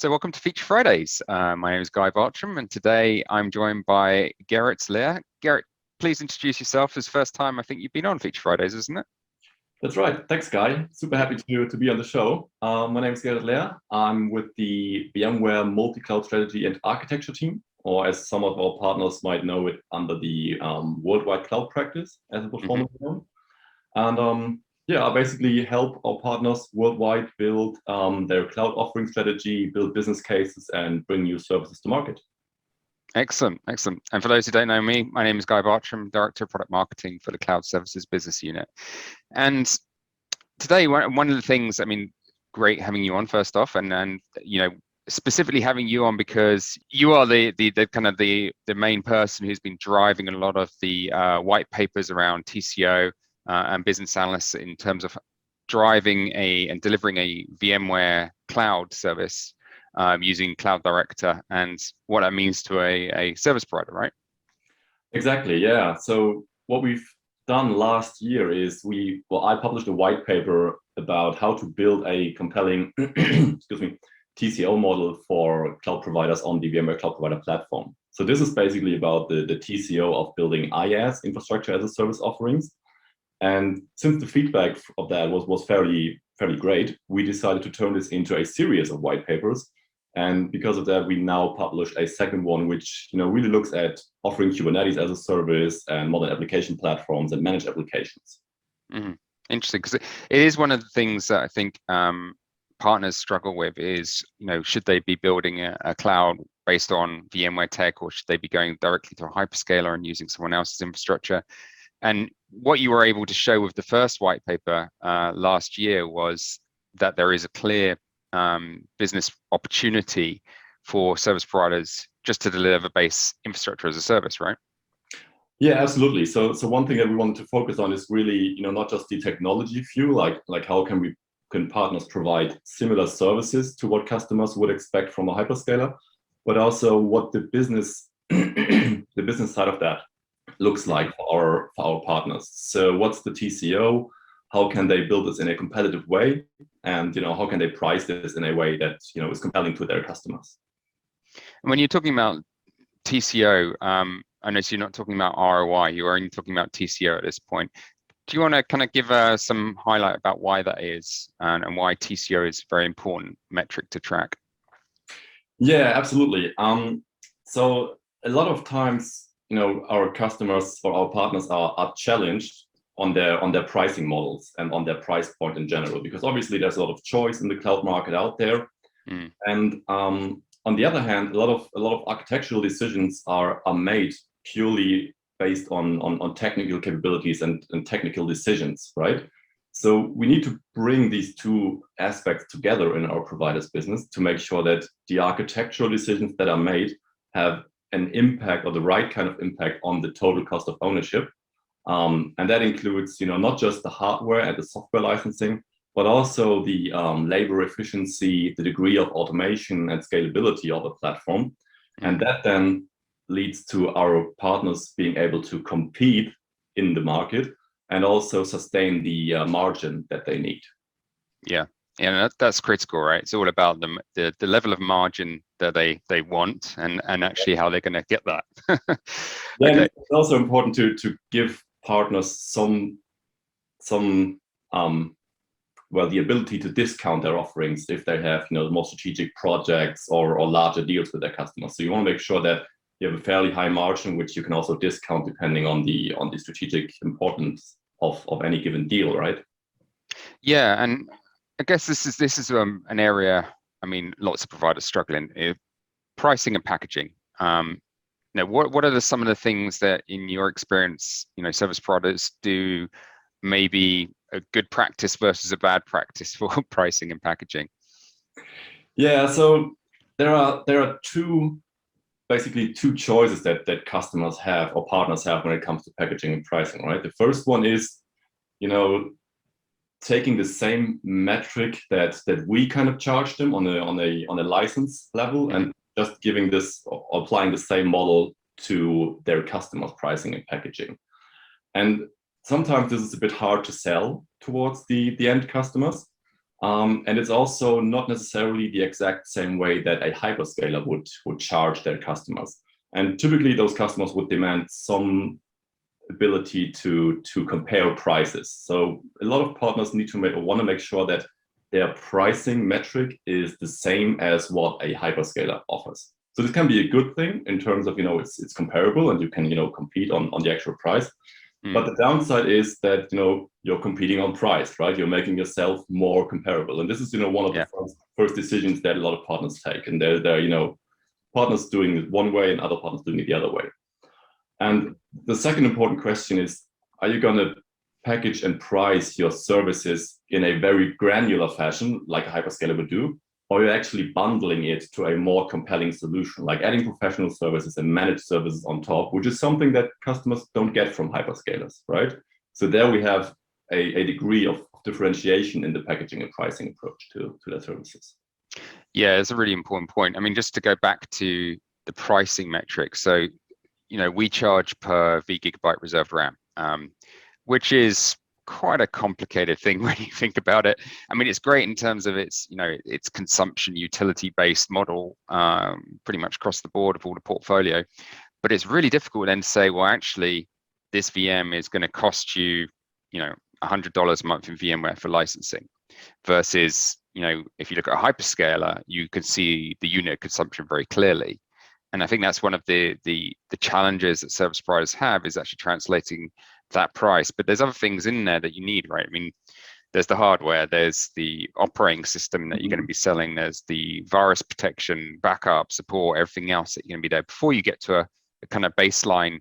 So welcome to Feature Fridays. My name is Guy Bartram, and today I'm joined by Gerrit Lehr. Gerrit, please introduce yourself. It's the first time I think you've been on Feature Fridays, isn't it? That's right. Thanks, Guy. Super happy to be on the show. My name is Gerrit Lehr. I'm with the VMware Multi-Cloud Strategy and Architecture team, or as some of our partners might know it, under the Worldwide Cloud Practice, as it was formerly known. And I basically help our partners worldwide build their cloud offering strategy, build business cases, and bring new services to market. Excellent, excellent. And for those who don't know me, my name is Guy Bartram, Director of Product Marketing for the Cloud Services Business Unit. And today, one of the things, great having you on first off, and specifically having you on because you are the main person who's been driving a lot of the white papers around TCO and business analysts in terms of driving and delivering a VMware cloud service using Cloud Director and what that means to a service provider, right? Exactly, yeah. So what we've done last year is I published a white paper about how to build a compelling TCO model for cloud providers on the VMware Cloud Provider platform. So this is basically about the TCO of building IaaS, infrastructure as a service offerings. And since the feedback of that was fairly great, we decided to turn this into a series of white papers. And because of that, we now published a second one, which really looks at offering Kubernetes as a service and modern application platforms and managed applications. Interesting, because it is one of the things that I think partners struggle with is, should they be building a cloud based on VMware tech, or should they be going directly to a hyperscaler and using someone else's infrastructure? And what you were able to show with the first white paper last year was that there is a clear business opportunity for service providers just to deliver base infrastructure as a service, right? Yeah, absolutely. So one thing that we wanted to focus on is really, not just the technology view, like how can partners provide similar services to what customers would expect from a hyperscaler, but also what the business the business side of that looks like for our partners. So what's the TCO? How can they build this in a competitive way? And how can they price this in a way that is compelling to their customers? And when you're talking about TCO, I know you're not talking about ROI, you're only talking about TCO at this point. Do you want to kind of give some highlight about why that is and why TCO is a very important metric to track? Yeah, absolutely. So a lot of times, our customers or our partners are challenged on their pricing models and on their price point in general, because obviously there's a lot of choice in the cloud market out there. And on the other hand, a lot of architectural decisions are made purely based on technical capabilities and technical decisions, right? So we need to bring these two aspects together in our provider's business to make sure that the architectural decisions that are made have an impact, or the right kind of impact, on the total cost of ownership. And that includes, not just the hardware and the software licensing, but also the labor efficiency, the degree of automation and scalability of a platform. And that then leads to our partners being able to compete in the market and also sustain the margin that they need. Yeah, that's critical, right? It's all about the level of margin that they want and actually how they're going to get that. Okay. It's also important to give partners the ability to discount their offerings if they have more strategic projects or larger deals with their customers. So you want to make sure that you have a fairly high margin, which you can also discount depending on the strategic importance of any given deal, right? Yeah, and I guess this is an area, lots of providers struggling with pricing and packaging. What are some of the things that, in your experience, service providers do maybe a good practice versus a bad practice for pricing and packaging? Yeah, so there are basically two choices that customers have or partners have when it comes to packaging and pricing, right? The first one is, taking the same metric that we kind of charge them on a license level, and just giving this or applying the same model to their customers' pricing and packaging. And sometimes this is a bit hard to sell towards the end customers. And it's also not necessarily the exact same way that a hyperscaler would charge their customers. And typically those customers would demand some ability to compare prices. So a lot of partners need to want to make sure that their pricing metric is the same as what a hyperscaler offers. So this can be a good thing in terms of, it's comparable and you can, compete on the actual price. But the downside is that, you're competing on price, right? You're making yourself more comparable. And this is, one of the first decisions that a lot of partners take. And they're partners doing it one way and other partners doing it the other way. And the second important question is, are you going to package and price your services in a very granular fashion, like a hyperscaler would do, or you're actually bundling it to a more compelling solution, like adding professional services and managed services on top, which is something that customers don't get from hyperscalers, right? So there we have a degree of differentiation in the packaging and pricing approach to their services. Yeah, it's a really important point. I mean, just to go back to the pricing metrics. So, we charge per vGigabyte reserved RAM, which is quite a complicated thing when you think about it. I mean, it's great in terms of its consumption utility-based model, pretty much across the board of all the portfolio. But it's really difficult then to say, well, actually, this VM is going to cost you, $100 a month in VMware for licensing, versus, if you look at a hyperscaler, you can see the unit consumption very clearly. And I think that's one of the challenges that service providers have, is actually translating that price. But there's other things in there that you need, right? I mean, there's the hardware, there's the operating system that you're going to be selling, there's the virus protection, backup, support, everything else that you're going to be there. Before you get to a kind of baseline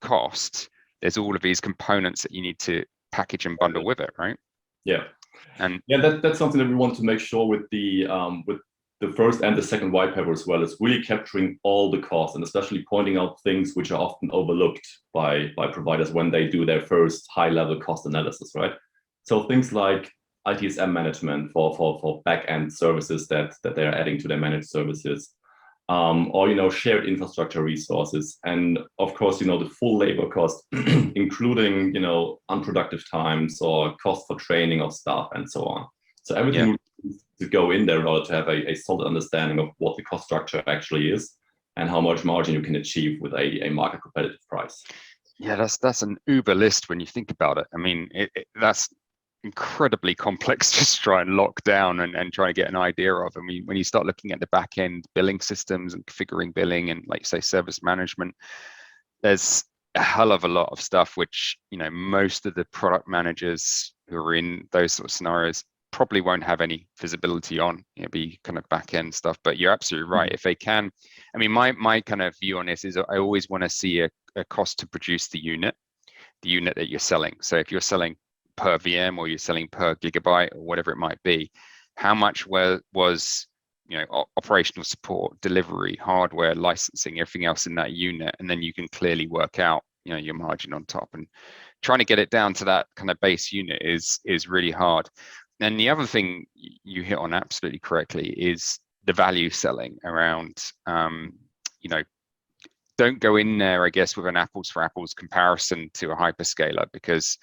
cost, there's all of these components that you need to package and bundle with it, right? Yeah. And that's something that we want to make sure with the first and the second white paper as well, is really capturing all the costs and especially pointing out things which are often overlooked by providers when they do their first high-level cost analysis, right? So things like ITSM management for back-end services that they're adding to their managed services, or shared infrastructure resources, and of course the full labor cost, including unproductive times or cost for training of staff and so on. So everything to go in there in order to have a solid understanding of what the cost structure actually is and how much margin you can achieve with a market competitive price. Yeah, that's an uber list when you think about it. I mean, that's incredibly complex just try and lock down and try to get an idea of. I mean, when you start looking at the back end billing systems and configuring billing and, like you say, service management, there's a hell of a lot of stuff which most of the product managers who are in those sort of scenarios probably won't have any visibility on. It'll be kind of back end stuff. But you're absolutely right. If they can, I mean, my kind of view on this is I always want to see a cost to produce the unit that you're selling. So if you're selling per VM or you're selling per gigabyte or whatever it might be, how much was operational support, delivery, hardware, licensing, everything else in that unit, and then you can clearly work out your margin on top. And trying to get it down to that kind of base unit is really hard. And the other thing you hit on absolutely correctly is the value selling around, don't go in there, I guess, with an apples for apples comparison to a hyperscaler, because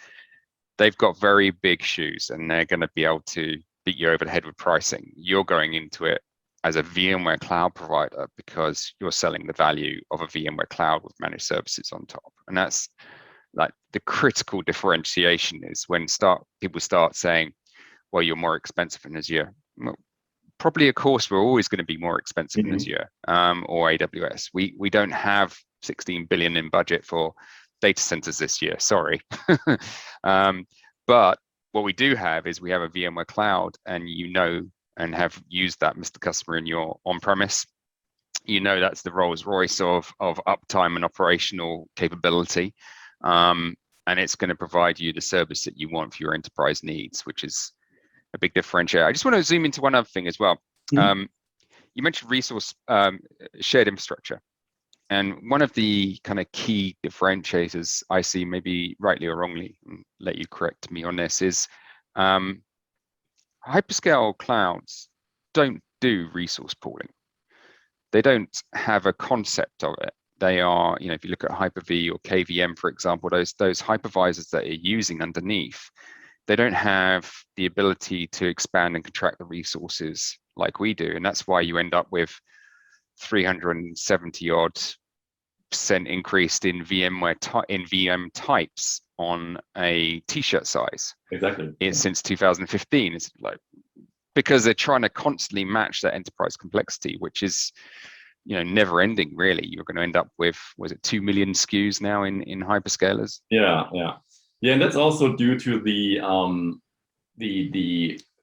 they've got very big shoes and they're going to be able to beat you over the head with pricing. You're going into it as a VMware cloud provider because you're selling the value of a VMware cloud with managed services on top. And that's like the critical differentiation, is when people start saying, well, you're more expensive in Azure. Well, probably, of course, we're always going to be more expensive in Azure or AWS. We don't have 16 billion in budget for data centers this year, sorry. But what we do have is we have a VMware cloud, and and have used that, Mr. Customer, in your on-premise. That's the Rolls Royce of uptime and operational capability. And it's going to provide you the service that you want for your enterprise needs, which is a big differentiator. I just want to zoom into one other thing as well. You mentioned resource shared infrastructure. And one of the kind of key differentiators I see, maybe rightly or wrongly, and let you correct me on this, is hyperscale clouds don't do resource pooling. They don't have a concept of it. They are, if you look at Hyper-V or KVM, for example, those hypervisors that you're using underneath, they don't have the ability to expand and contract the resources like we do, and that's why you end up with 370 odd % increased in VM types on a t-shirt size. Exactly. Since 2015. It's like, because they're trying to constantly match that enterprise complexity, which is, never ending really. You're going to end up with, was it 2 million SKUs now in hyperscalers? Yeah, and that's also due to the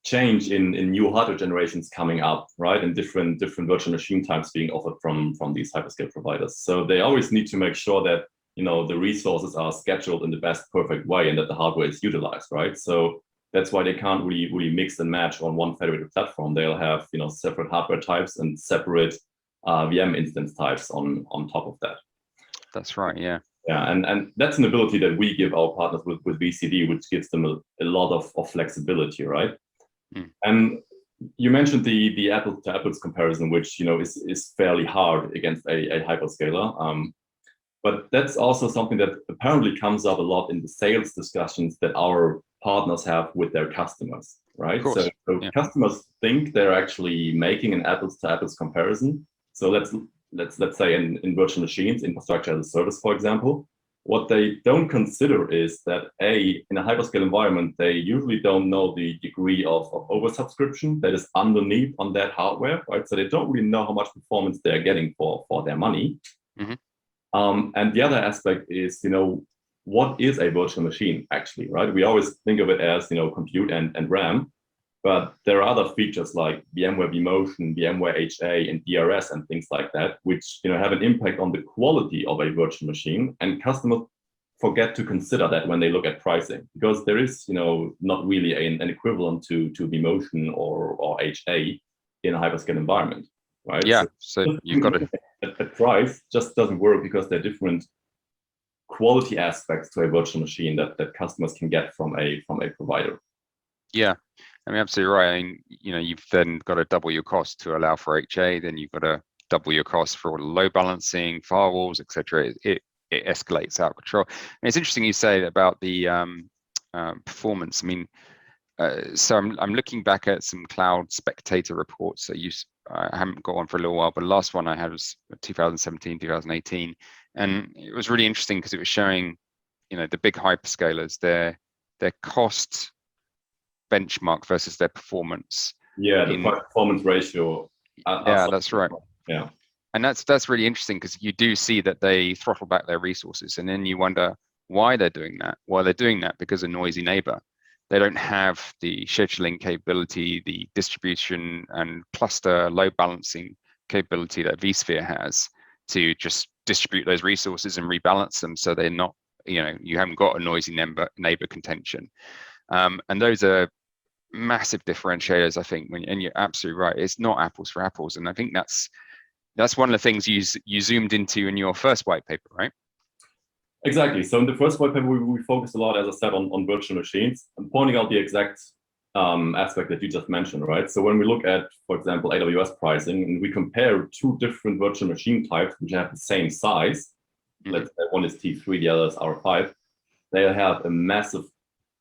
change in new hardware generations coming up, right? And different virtual machine types being offered from these hyperscale providers. So they always need to make sure that the resources are scheduled in the best perfect way and that the hardware is utilized, right? So that's why they can't really mix and match on one federated platform. They'll have separate hardware types and separate VM instance types on top of that. That's right. Yeah. Yeah, and that's an ability that we give our partners with VCD, which gives them a lot of flexibility, right? And you mentioned the apples to apples comparison, which is fairly hard against a hyperscaler. But that's also something that apparently comes up a lot in the sales discussions that our partners have with their customers, right? So yeah. Customers think they're actually making an apples to apples comparison. So let's say in virtual machines, infrastructure as a service, for example. What they don't consider is that in a hyperscale environment, they usually don't know the degree of oversubscription that is underneath on that hardware, right? So they don't really know how much performance they're getting for their money. And the other aspect is, what is a virtual machine actually, right? We always think of it as, compute and RAM, but there are other features like VMware vMotion, VMware HA, and DRS and things like that, which have an impact on the quality of a virtual machine. And customers forget to consider that when they look at pricing, because there is not really an equivalent to vMotion or HA in a hyperscale environment, right? Yeah. So you've got to. A price just doesn't work because there are different quality aspects to a virtual machine that customers can get from a provider. Yeah. I mean, absolutely right. I mean, you've then got to double your cost to allow for HA, then you've got to double your cost for all the load balancing, firewalls, etc. It escalates out of control. And it's interesting you say about the performance. I mean, so I'm looking back at some Cloud Spectator reports that I haven't got one for a little while, but the last one I had was 2017, 2018, and it was really interesting because it was showing, the big hyperscalers, their cost benchmark versus their performance. Yeah, the performance ratio. Yeah, that's right. Yeah, and that's really interesting because you do see that they throttle back their resources, and then you wonder why they're doing that. Well, they're doing that because of noisy neighbor. They don't have the scheduling capability, the distribution and cluster load balancing capability that vSphere has to just distribute those resources and rebalance them so they're not, you haven't got a noisy neighbor contention. And those are massive differentiators, I think, and you're absolutely right. It's not apples for apples. And I think that's one of the things you zoomed into in your first white paper, right? Exactly. So in the first white paper, we focused a lot, as I said, on virtual machines and pointing out the exact aspect that you just mentioned, right? So when we look at, for example, AWS pricing, and we compare two different virtual machine types which have the same size, let's say one is T3, the other is R5, they have a massive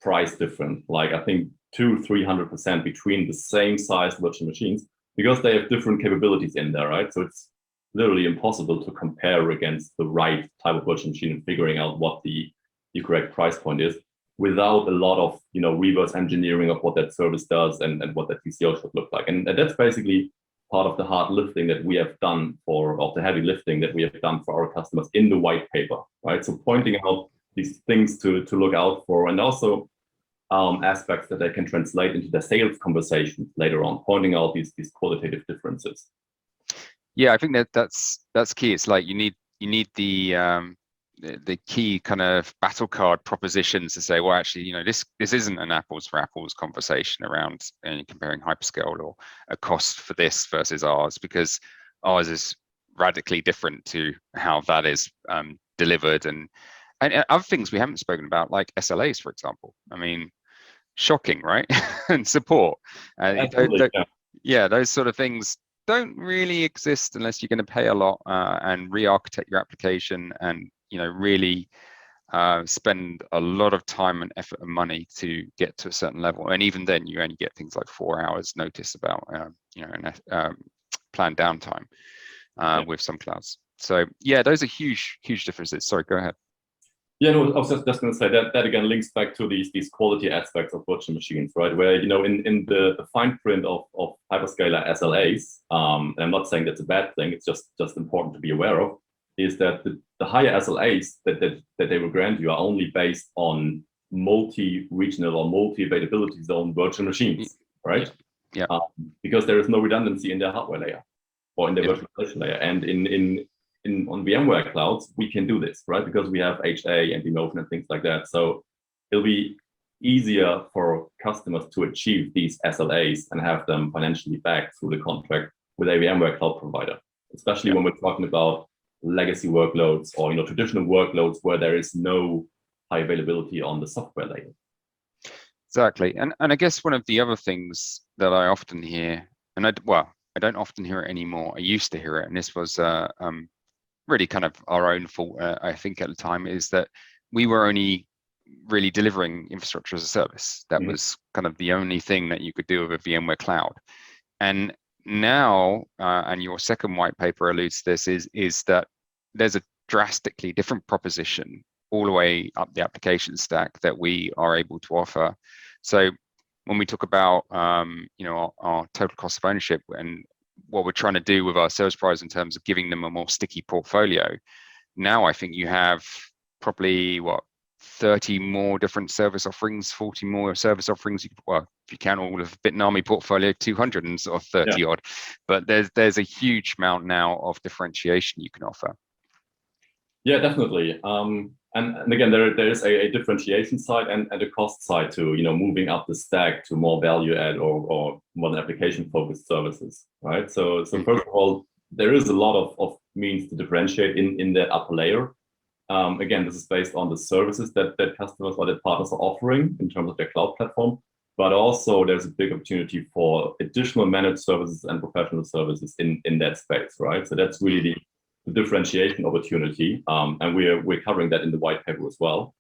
price difference, like I think 200-300% between the same size virtual machines, because they have different capabilities in there, right? So it's literally impossible to compare against the right type of virtual machine and figuring out what the correct price point is without a lot of reverse engineering of what that service does and what that TCO should look like. And that's basically part of the hard lifting that we have done of the heavy lifting that we have done for our customers in the white paper, right? So pointing out these things to look out for, and also aspects that they can translate into their sales conversations later on, pointing out these qualitative differences. Yeah, I think that's key. It's like you need the key kind of battle card propositions to say, well, actually, this isn't an apples for apples conversation around comparing hyperscale or a cost for this versus ours, because ours is radically different to how that is delivered, and other things we haven't spoken about, like SLAs, for example. I mean, shocking, right? And support. Those sort of things don't really exist unless you're going to pay a lot and re-architect your application and really spend a lot of time and effort and money to get to a certain level, and even then, you only get things like 4 hours notice about planned downtime with some clouds. So yeah, those are huge differences. Sorry, go ahead. Yeah, no, I was just going to say that again links back to these quality aspects of virtual machines, right? Where in the fine print of hyperscaler SLAs, and I'm not saying that's a bad thing. It's just important to be aware of, is that the higher SLAs that they will grant you are only based on multi-regional or multi-availability zone virtual machines, right? Yeah. Because there is no redundancy in their hardware layer or in the virtualization layer, and on VMware clouds, we can do this, right? Because we have HA and vMotion and things like that. So it'll be easier for customers to achieve these SLAs and have them financially backed through the contract with a VMware cloud provider, especially when we're talking about legacy workloads or traditional workloads where there is no high availability on the software layer. Exactly, and I guess one of the other things that I often hear, and I don't often hear it anymore. I used to hear it, and this was really kind of our own fault, I think, at the time, is that we were only really delivering infrastructure as a service. That was kind of the only thing that you could do with a VMware cloud. And now, and your second white paper alludes to this, is that there's a drastically different proposition all the way up the application stack that we are able to offer. So when we talk about our total cost of ownership and what we're trying to do with our service providers in terms of giving them a more sticky portfolio, now I think you have probably 30 more different service offerings, 40 more service offerings. If you count all of the Bitnami portfolio, 230 odd. But there's a huge amount now of differentiation you can offer. Yeah, definitely. And again, there is a differentiation side and a cost side to moving up the stack to more value add or more application focused services, right? So first of all, there is a lot of means to differentiate in that upper layer. Again, this is based on the services that customers or that partners are offering in terms of their cloud platform, but also there's a big opportunity for additional managed services and professional services in that space, right? So that's really the differentiation opportunity, and we're covering that in the white paper as well.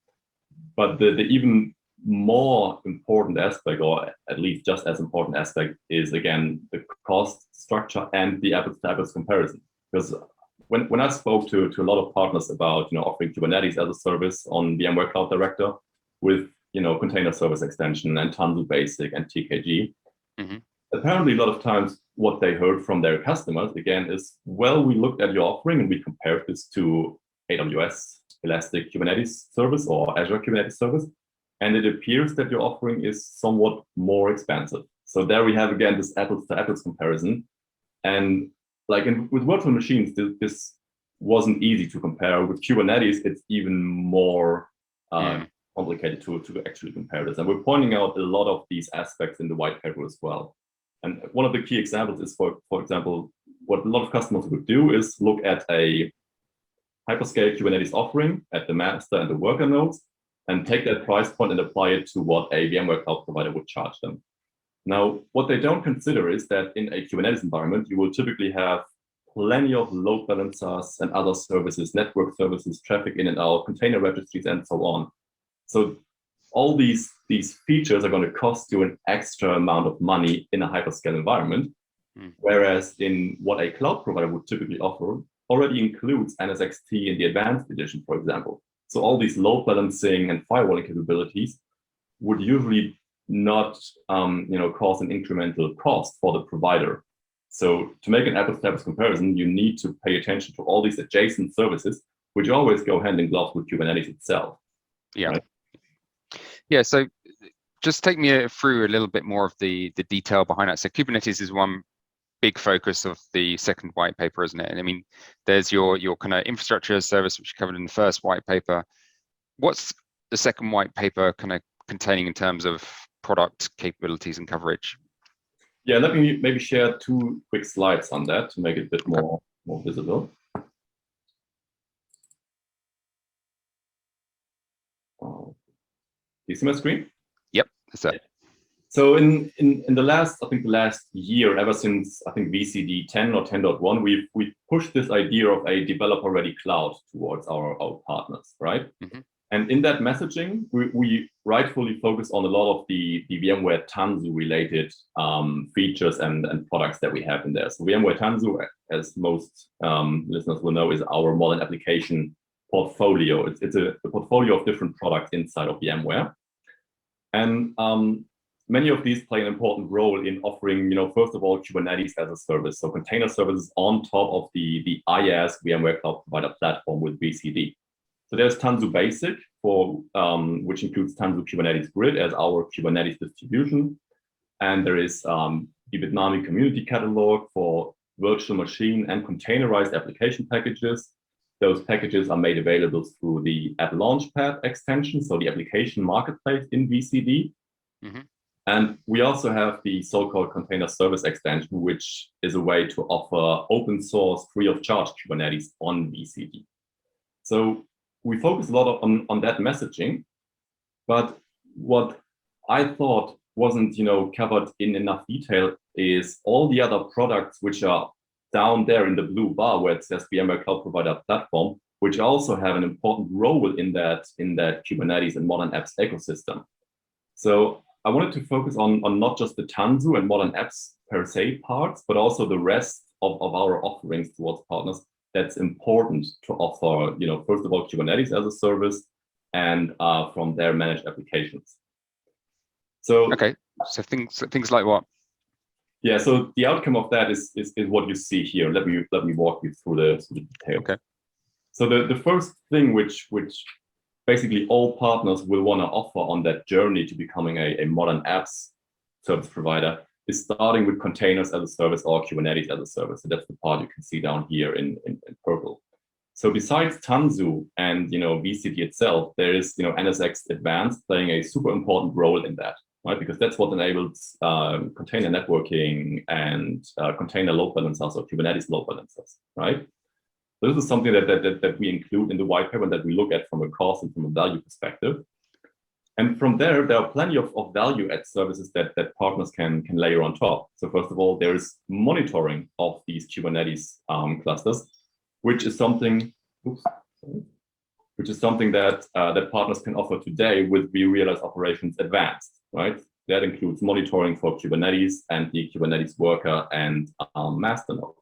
But the even more important aspect, or at least just as important aspect, is again the cost structure and the apples to apples comparison. Because when I spoke to a lot of partners about offering Kubernetes as a service on VMware Cloud Director with container service extension and Tanzu Basic and TKG, apparently a lot of times what they heard from their customers again is, well, we looked at your offering and we compared this to AWS Elastic Kubernetes service or Azure Kubernetes service, and it appears that your offering is somewhat more expensive. So there we have again this apples to apples comparison, and with virtual machines, this wasn't easy to compare. With Kubernetes, it's even more complicated to actually compare this, and we're pointing out a lot of these aspects in the white paper as well. And one of the key examples is, for example, what a lot of customers would do is look at a hyperscale Kubernetes offering at the master and the worker nodes and take that price point and apply it to what a VMware cloud provider would charge them. Now, what they don't consider is that in a Kubernetes environment, you will typically have plenty of load balancers and other services, network services, traffic in and out, container registries, and so on. So all these features are going to cost you an extra amount of money in a hyperscale environment, whereas in what a cloud provider would typically offer already includes NSXT in the advanced edition, for example. So all these load balancing and firewalling capabilities would usually not cause an incremental cost for the provider. So to make an apples to apples comparison, you need to pay attention to all these adjacent services, which always go hand in glove with Kubernetes itself. Yeah. Right? Yeah, so just take me through a little bit more of the detail behind that. So Kubernetes is one big focus of the second white paper, isn't it? And I mean, there's your kind of infrastructure as service, which you covered in the first white paper. What's the second white paper kind of containing in terms of product capabilities and coverage? Yeah, let me maybe share 2 quick slides on that to make it a bit more visible. Do you see my screen? Yep, that's it. So in the last year, ever since I think VCD 10 or 10.1, we've pushed this idea of a developer-ready cloud towards our partners, right? And in that messaging, we rightfully focus on a lot of the VMware Tanzu related features and products that we have in there. So VMware Tanzu, as most listeners will know, is our modern application portfolio. It's a portfolio of different products inside of VMware. And many of these play an important role in offering, first of all, Kubernetes as a service. So container services on top of the IaaS VMware Cloud Provider platform with VCD. So there's Tanzu Basic, which includes Tanzu Kubernetes Grid as our Kubernetes distribution. And there is the Bitnami Community Catalog for virtual machine and containerized application packages. Those packages are made available through the App Launchpad extension, so the application marketplace in VCD. Mm-hmm. And we also have the so-called container service extension, which is a way to offer open source, free of charge Kubernetes on VCD. So we focus a lot on that messaging, but what I thought wasn't, covered in enough detail is all the other products which are down there in the blue bar where it says VMware Cloud Provider Platform, which also have an important role in that Kubernetes and modern apps ecosystem. So I wanted to focus on not just the Tanzu and modern apps per se parts, but also the rest of our offerings towards partners that's important to offer, first of all, Kubernetes as a service and from their managed applications. So okay, so things like what? Yeah, so the outcome of that is what you see here. Let me walk you through the details. Okay. So the first thing which basically all partners will want to offer on that journey to becoming a modern apps service provider is starting with containers as a service or Kubernetes as a service. So that's the part you can see down here in purple. So besides Tanzu and VCD itself, there is NSX Advanced playing a super important role in that, right? Because that's what enables container networking and container load balancers or Kubernetes load balancers, right? So this is something that we include in the white paper and that we look at from a cost and from a value perspective. And from there are plenty of value add services that partners can layer on top. So first of all, there is monitoring of these Kubernetes clusters, which is something that partners can offer today with vRealize Operations Advanced, right? That includes monitoring for Kubernetes and the Kubernetes worker and master nodes.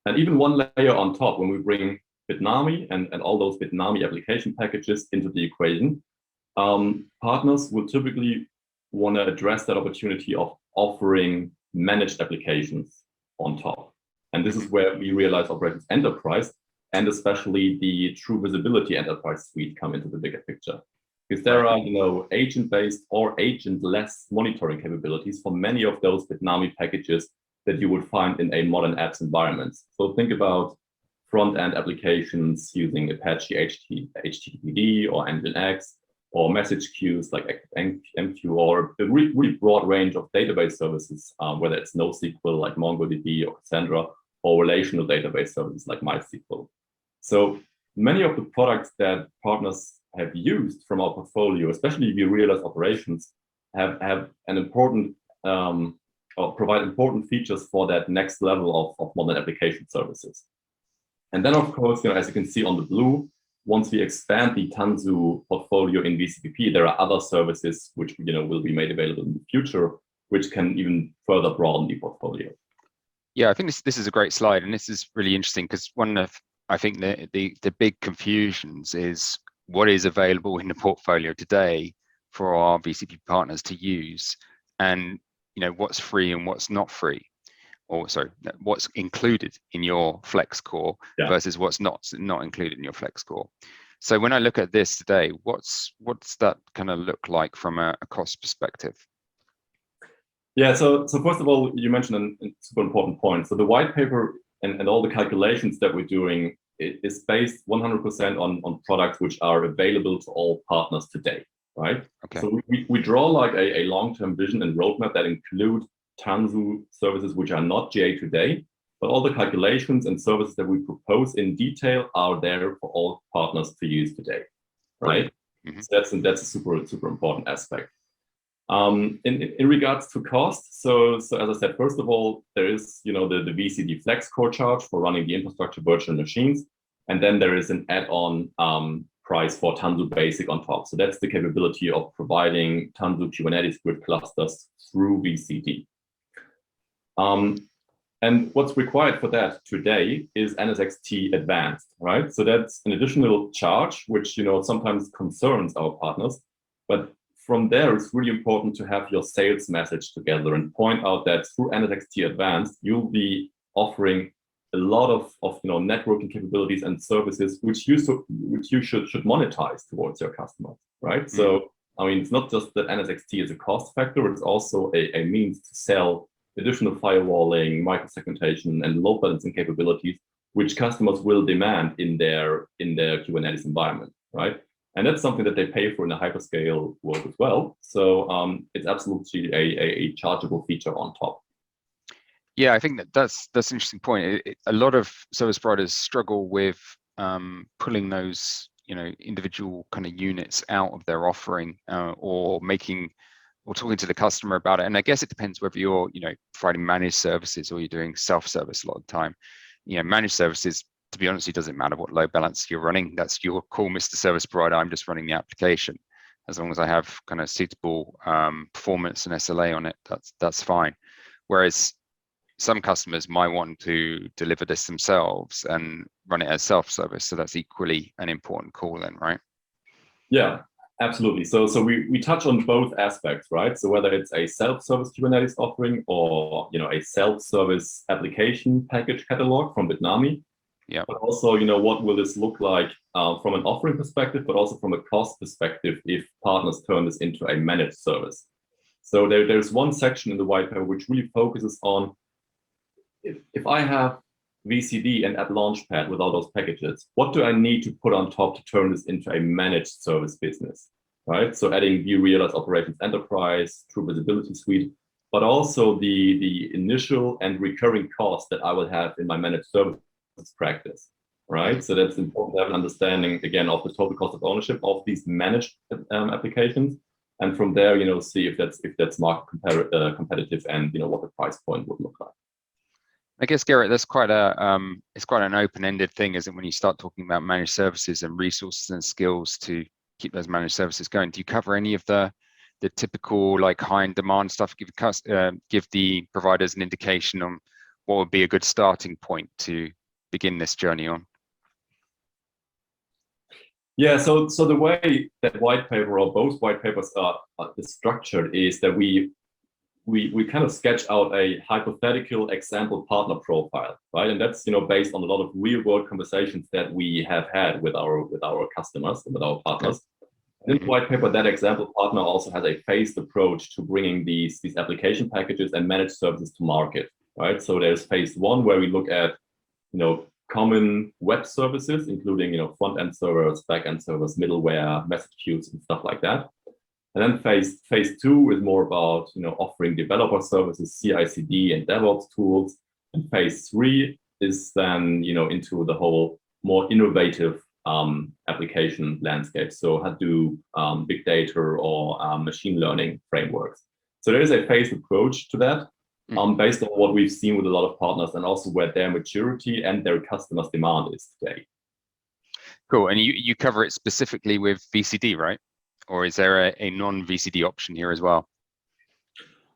And even one layer on top, when we bring Bitnami and all those Bitnami application packages into the equation, partners will typically want to address that opportunity of offering managed applications on top. And this is where vRealize Operations Enterprise and especially the True Visibility Enterprise Suite come into the bigger picture. Because there are, agent-based or agent-less monitoring capabilities for many of those Bitnami packages that you would find in a modern apps environment. So think about front-end applications using Apache HTTPD or Nginx, or message queues like MQ, or a really broad range of database services, whether it's NoSQL like MongoDB or Cassandra, or relational database services like MySQL. So many of the products that partners have used from our portfolio, especially vRealize Operations, have an important or provide important features for that next level of modern application services. And then, of course, as you can see on the blue, once we expand the Tanzu portfolio in VCPP, there are other services which will be made available in the future, which can even further broaden the portfolio. Yeah, I think this is a great slide, and this is really interesting because one of I think the big confusions is what is available in the portfolio today for our VCP partners to use, and what's free and what's not free, or sorry, what's included in your Flex Core versus what's not included in your Flex Core. So when I look at this today, what's that kind of look like from a cost perspective? Yeah, so first of all, you mentioned a super important point. So the white paper and all the calculations that we're doing is based 100% on products which are available to all partners today, right? Okay. So we draw like a long-term vision and roadmap that include Tanzu services which are not GA today, but all the calculations and services that we propose in detail are there for all partners to use today, right? Mm-hmm. So that's a super important aspect. In regards to cost, so as I said, first of all, there is the VCD Flex Core charge for running the infrastructure virtual machines, and then there is an add-on price for Tanzu Basic on top. So that's the capability of providing Tanzu Kubernetes grid clusters through VCD. And what's required for that today is NSXT Advanced, right? So that's an additional charge, which sometimes concerns our partners. But from there, it's really important to have your sales message together and point out that through NSXT Advanced, you'll be offering a lot of networking capabilities and services which you should monetize towards your customers, right? Mm-hmm. So I mean, it's not just that NSXT is a cost factor; it's also a means to sell additional firewalling, microsegmentation, and load balancing capabilities, which customers will demand in their Kubernetes environment, right? And that's something that they pay for in a hyperscale world as well. So it's absolutely a chargeable feature on top. Yeah, I think that's an interesting point. A lot of service providers struggle with pulling those individual kind of units out of their offering or talking to the customer about it. And I guess it depends whether you're providing managed services or you're doing self-service a lot of the time. Managed services, to be honest, it doesn't matter what load balance you're running. That's your call, Mr. Service Provider. I'm just running the application. As long as I have kind of suitable performance and SLA on it, that's fine. Whereas some customers might want to deliver this themselves and run it as self-service. So that's equally an important call then, right? Yeah, absolutely. So we touch on both aspects, right? So whether it's a self-service Kubernetes offering or a self-service application package catalog from Bitnami. Yeah. But also, what will this look like from an offering perspective, but also from a cost perspective if partners turn this into a managed service. So there's one section in the white paper which really focuses on if I have VCD and App Launchpad with all those packages, what do I need to put on top to turn this into a managed service business, right? So adding vRealize Operations Enterprise, True Visibility Suite, but also the initial and recurring costs that I will have in my managed services practice, right? So that's important to have an understanding, again, of the total cost of ownership of these managed applications. And from there, see if that's market competitive and, what the price point would look like. I guess, Gerrit, that's quite it's quite an open-ended thing, isn't it? When you start talking about managed services and resources and skills to keep those managed services going, do you cover any of the typical like high in demand stuff? Give the providers an indication on what would be a good starting point to begin this journey on? Yeah, so the way that white paper or both white papers are structured is that we kind of sketch out a hypothetical example partner profile, right? And that's based on a lot of real world conversations that we have had with our customers and with our partners. Okay. In the white paper, that example partner also has a phased approach to bringing these application packages and managed services to market, right? So there's phase one where we look at common web services, including front end servers, back end servers, middleware, message queues, and stuff like that. And then phase two is more about offering developer services, CI/CD, and DevOps tools. And phase three is then into the whole more innovative application landscape. So Hadoop, big data, or machine learning frameworks. So there is a phased approach to that, based on what we've seen with a lot of partners and also where their maturity and their customers' demand is today. Cool. And you cover it specifically with VCD, right? Or is there a non-VCD option here as well?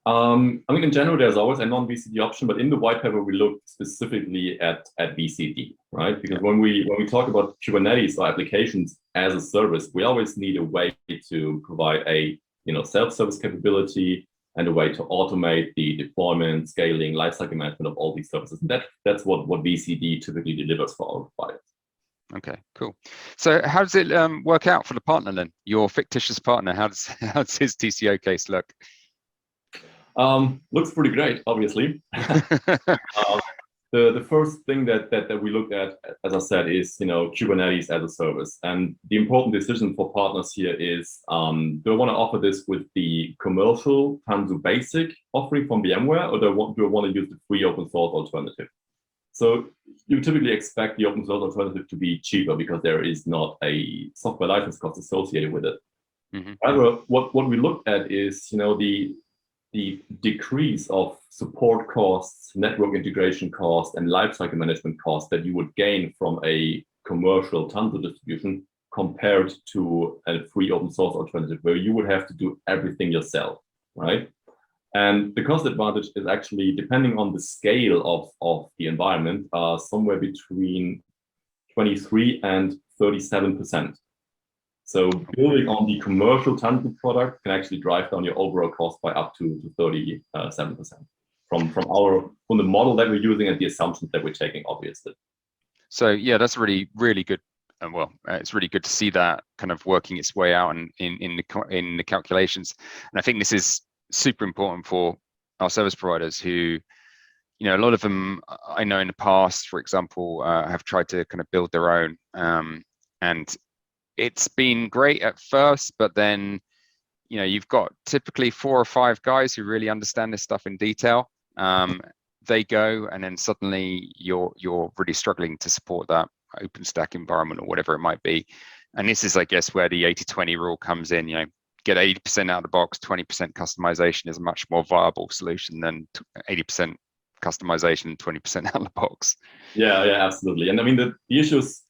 I mean, in general, there's always a non-VCD option, but in the white paper, we look specifically at VCD, right? Because when we talk about Kubernetes or applications as a service, we always need a way to provide a self-service capability and a way to automate the deployment, scaling, lifecycle management of all these services. And that's what VCD typically delivers for our providers. Okay, cool. So how does it work out for the partner then? Your fictitious partner, how does his TCO case look? Looks pretty great, obviously. The first thing that we looked at, as I said, is Kubernetes as a service. And the important decision for partners here is, do I want to offer this with the commercial Tanzu Basic offering from VMware, or do I want to use the free open source alternative? So you typically expect the open source alternative to be cheaper because there is not a software license cost associated with it. Mm-hmm. However, what we looked at is the decrease of support costs, network integration costs, and lifecycle management costs that you would gain from a commercial Tanzu distribution compared to a free open source alternative where you would have to do everything yourself, right? And the cost advantage is actually, depending on the scale of the environment, somewhere between 23 and 37%. So building on the commercial tangible product can actually drive down your overall cost by up to 37% from the model that we're using and the assumptions that we're taking, obviously. So yeah, that's really, really good. It's really good to see that kind of working its way out in the calculations. And I think this is super important for our service providers who, a lot of them I know in the past, for example, have tried to kind of build their own, and it's been great at first, but then, you've got typically 4 or 5 guys who really understand this stuff in detail. They go, and then suddenly you're really struggling to support that OpenStack environment or whatever it might be. And this is, I guess, where the 80-20 rule comes in. Get 80% out of the box, 20% customization is a much more viable solution than 80% customization, 20% out of the box. Yeah, absolutely. And I mean, the issues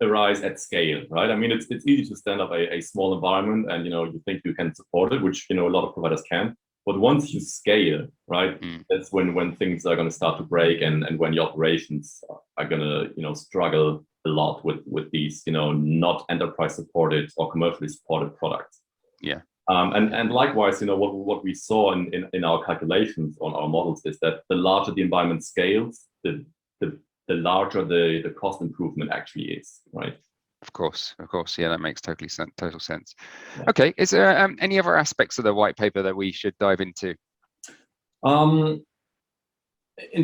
arise at scale, right? I mean, it's easy to stand up a small environment and, you think you can support it, which, a lot of providers can. But once you scale, right, that's when things are going to start to break and when your operations are going to, struggle a lot with these, not enterprise supported or commercially supported products. Yeah. And likewise, what we saw in our calculations on our models is that the larger the environment scales, the larger the cost improvement actually is, right? Of course. Yeah, that makes total sense. Yeah. Okay, is there any other aspects of the white paper that we should dive into? In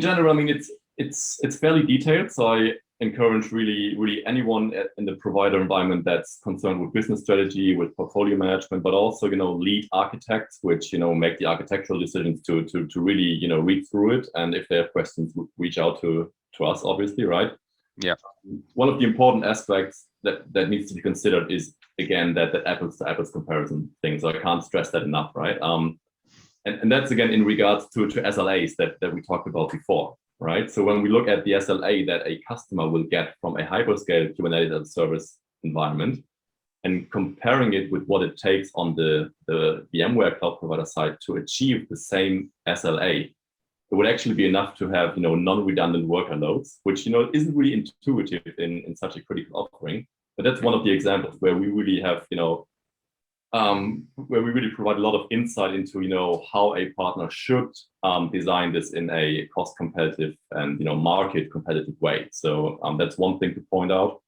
general, I mean, it's fairly detailed, so I encourage really anyone in the provider environment that's concerned with business strategy, with portfolio management, but also, lead architects, which, make the architectural decisions to really, read through it. And if they have questions, reach out to us, obviously, right? Yeah. One of the important aspects that needs to be considered is, again, that apples to apples comparison thing. So I can't stress that enough, right? And that's, again, in regards to SLAs that we talked about before, right? So when we look at the SLA that a customer will get from a hyperscale Kubernetes as a service environment and comparing it with what it takes on the VMware Cloud Provider side to achieve the same SLA, it would actually be enough to have, non-redundant worker loads, which, isn't really intuitive in such a critical offering. But that's one of the examples where we really have, where we really provide a lot of insight into, how a partner should design this in a cost competitive and, market competitive way. So that's one thing to point out.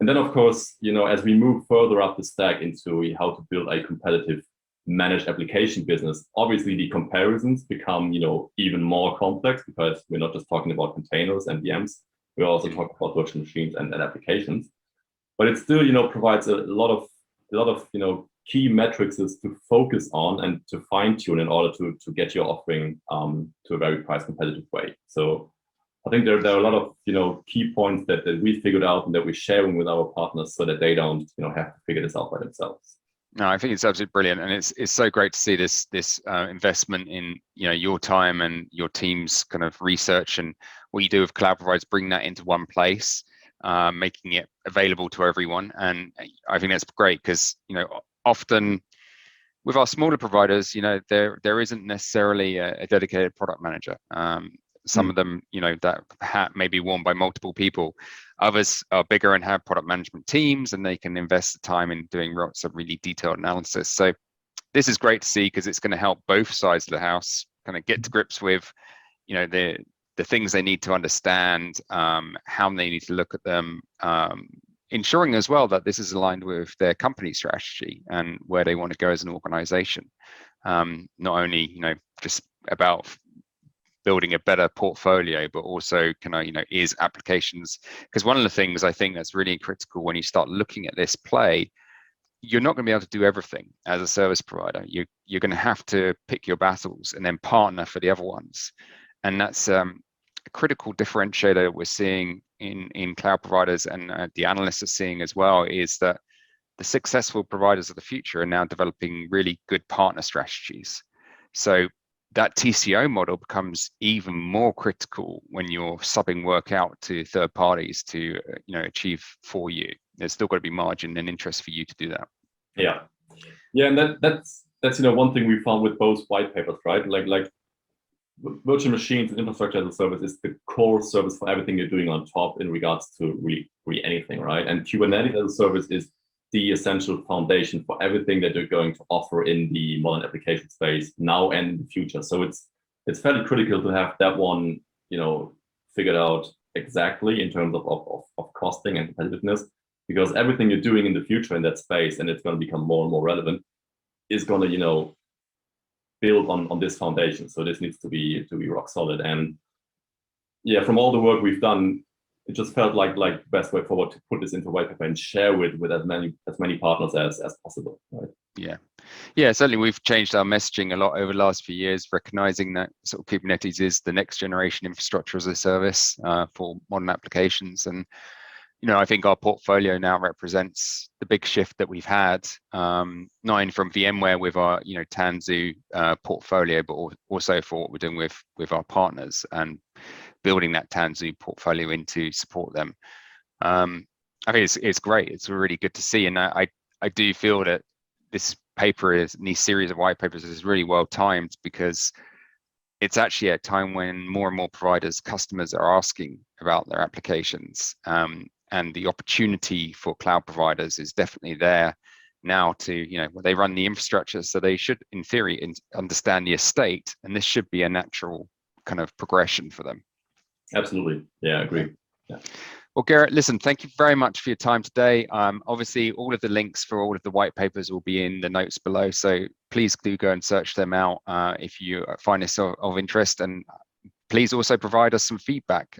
And then, of course, as we move further up the stack into how to build a competitive managed application business, obviously the comparisons become, even more complex because we're not just talking about containers and VMs. We're also talking about virtual machines and applications. But it still, provides a lot of key metrics to focus on and to fine tune in order to get your offering to a very price competitive way. So I think there are a lot of key points that we figured out and that we're sharing with our partners so that they don't have to figure this out by themselves. No, I think it's absolutely brilliant, and it's so great to see this investment in your time and your team's kind of research and what you do with cloud providers, bring that into one place, making it available to everyone. And I think that's great because often with our smaller providers, there isn't necessarily a dedicated product manager. Some of them, that hat may be worn by multiple people. Others are bigger and have product management teams, and they can invest the time in doing some really detailed analysis. So this is great to see because it's going to help both sides of the house kind of get to grips with, the things they need to understand, how they need to look at them, ensuring as well that this is aligned with their company strategy and where they want to go as an organization. Not only, just about building a better portfolio, but also is applications. Because one of the things I think that's really critical when you start looking at this play, you're not going to be able to do everything as a service provider. You're going to have to pick your battles and then partner for the other ones. And that's a critical differentiator we're seeing in cloud providers, and the analysts are seeing as well, is that the successful providers of the future are now developing really good partner strategies. So that TCO model becomes even more critical when you're subbing work out to third parties to achieve for you. there's still got to be margin and interest for you to do that. Yeah, and that's one thing we found with both white papers, right? Like virtual machines and infrastructure as a service is the core service for everything you're doing on top in regards to really anything, right? And Kubernetes as a service is the essential foundation for everything that you're going to offer in the modern application space now and in the future. So it's fairly critical to have that one, figured out exactly in terms of costing and competitiveness, because everything you're doing in the future in that space, and it's going to become more and more relevant, is going to, build on this foundation. So this needs to be rock solid. And yeah, from all the work we've done, it just felt like the best way forward to put this into Whitepaper and share with as many partners as possible. Right? Yeah, certainly we've changed our messaging a lot over the last few years, recognizing that sort of Kubernetes is the next generation infrastructure as a service for modern applications. And I think our portfolio now represents the big shift that we've had, not only from VMware with our Tanzu portfolio, but also for what we're doing with our partners and building that Tanzu portfolio in to support them. I think it's great. It's really good to see, and I do feel that this paper and these series of white papers is really well timed, because it's actually a time when more and more customers are asking about their applications. And the opportunity for cloud providers is definitely there now to, they run the infrastructure, so they should, in theory, understand the estate, and this should be a natural kind of progression for them. Absolutely. Yeah, I agree. Yeah. Well, Gerrit, listen, thank you very much for your time today. Obviously, all of the links for all of the white papers will be in the notes below, so please do go and search them out if you find this of interest, and please also provide us some feedback.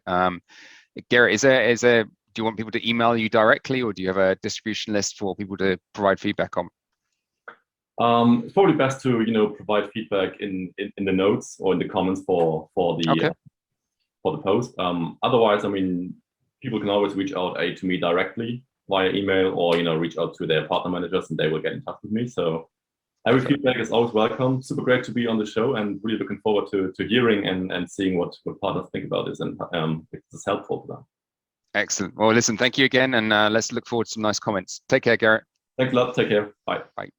Gerrit, do you want people to email you directly, or do you have a distribution list for people to provide feedback on? It's probably best to provide feedback in the notes or in the comments for the post. Otherwise, people can always reach out to me directly via email, or reach out to their partner managers, and they will get in touch with me. So every feedback is always welcome. Super great to be on the show, and really looking forward to hearing and seeing what partners think about this, and if this is helpful for them. Excellent. Well, listen, thank you again, and let's look forward to some nice comments. Take care, Gerrit. Thanks a lot. Take care. Bye. Bye.